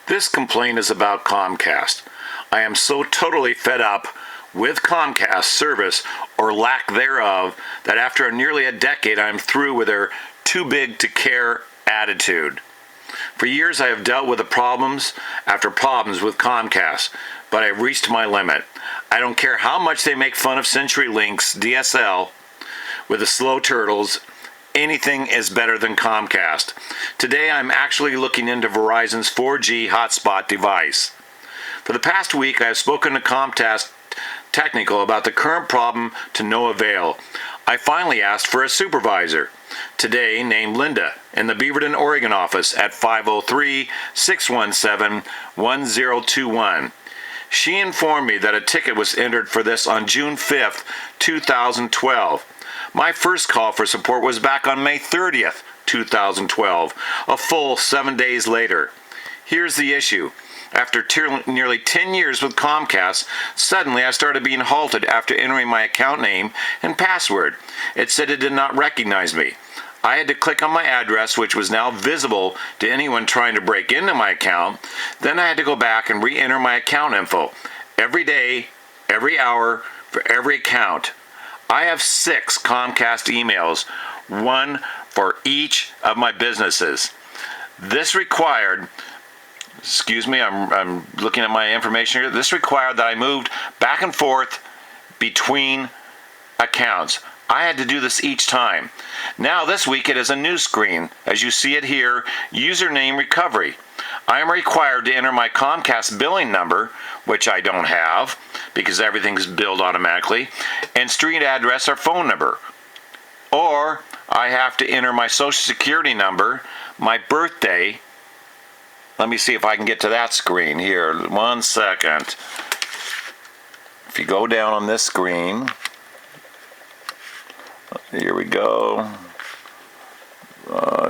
This complaint is about Comcast. I am so totally fed up with Comcast service or lack thereof that after nearly a decade I am through with their too big to care attitude. For years I have dealt with the problems after problems with Comcast, but I have reached my limit. I don't care how much they make fun of Century Link's DSL with the slow turtles. Anything is better than Comcast. Today I'm actually looking into Verizon's 4G hotspot device. For the past week I have spoken to Comcast Technical about the current problem to no avail. I finally asked for a supervisor, today named Linda, in the Beaverton, Oregon office at 503-617-1021. She informed me that a ticket was entered for this on June 5th, 2012. My first call for support was back on May 30th, 2012, a full 7 days later. Here's the issue. After nearly 10 years with Comcast, suddenly I started being halted after entering my account name and password. It said it did not recognize me. I had to click on my address, which was now visible to anyone trying to break into my account. Then I had to go back and re-enter my account info. Every day, every hour, for every account. I have 6 Comcast emails, 1 for each of my businesses. This required, I'm looking at my information here. This required that I moved back and forth between accounts. I had to do this each time. Now this week it is a new screen. As you see it here, username recovery. I am required to enter my Comcast billing number, which I don't have because everything's billed automatically, and street address or phone number. Or I have to enter my social security number, my birthday. Let me see if I can get to that screen here. 1 second. If you go down on this screen, here we go.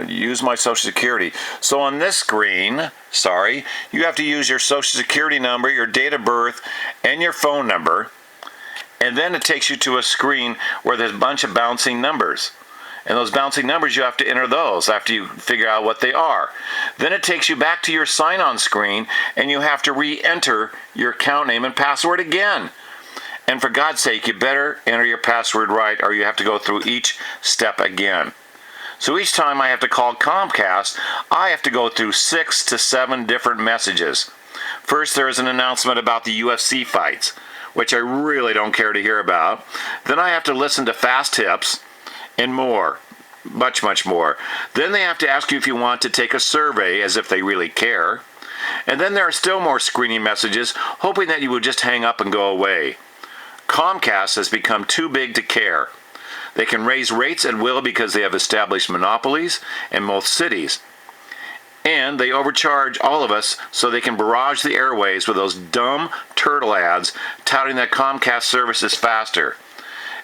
Use my social security. So on this screen, you have to use your social security number, your date of birth, and your phone number. And then it takes you to a screen where there's a bunch of bouncing numbers. And those bouncing numbers, you have to enter those after you figure out what they are. Then it takes you back to your sign-on screen, and you have to re-enter your account name and password again. And for God's sake, you better enter your password right, or you have to go through each step again. So each time I have to call Comcast, I have to go through 6 to 7 different messages. First, there is an announcement about the UFC fights, which I really don't care to hear about. Then I have to listen to fast tips and more, much more. Then they have to ask you if you want to take a survey, as if they really care. And then there are still more screening messages, hoping that you would just hang up and go away. Comcast has become too big to care. They can raise rates at will because they have established monopolies in most cities. And they overcharge all of us so they can barrage the airways with those dumb turtle ads touting that Comcast service is faster.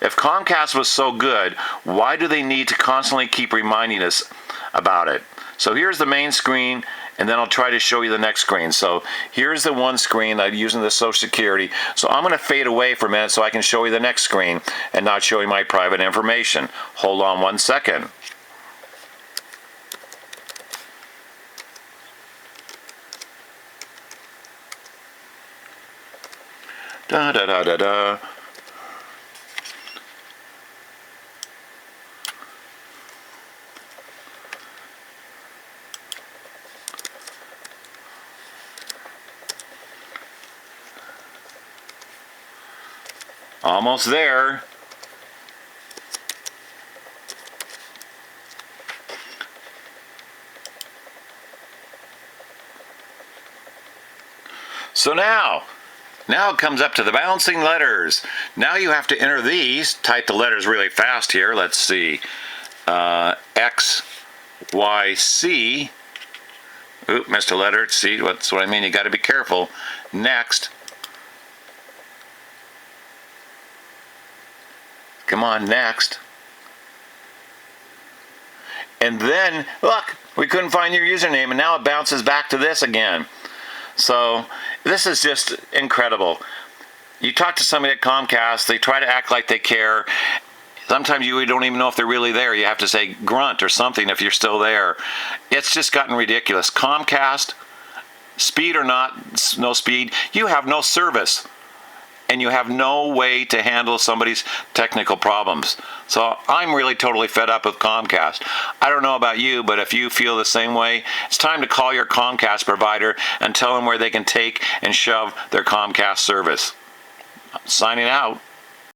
If Comcast was so good, why do they need to constantly keep reminding us about it? So here's the main screen, and then I'll try to show you the next screen. So here's the one screen I'm using the Social Security. So I'm going to fade away for a minute so I can show you the next screen and not show you my private information. Hold on 1 second. Da da da da da. Almost there. So now it comes up to the bouncing letters. Now you have to enter these. Type the letters really fast here. Let's see. X, Y, C. Oop, missed a letter. See, that's what I mean. You got to be careful. Next. Come on, next. And then, look, we couldn't find your username, and now it bounces back to this again. So this is just incredible. You talk to somebody at Comcast, they try to act like they care. Sometimes you don't even know if they're really there. You have to say grunt or something if you're still there. It's just gotten ridiculous. Comcast, speed or not, no speed, you have no service. And you have no way to handle somebody's technical problems. So I'm really totally fed up with Comcast. I don't know about you, but if you feel the same way, it's time to call your Comcast provider and tell them where they can take and shove their Comcast service. Signing out.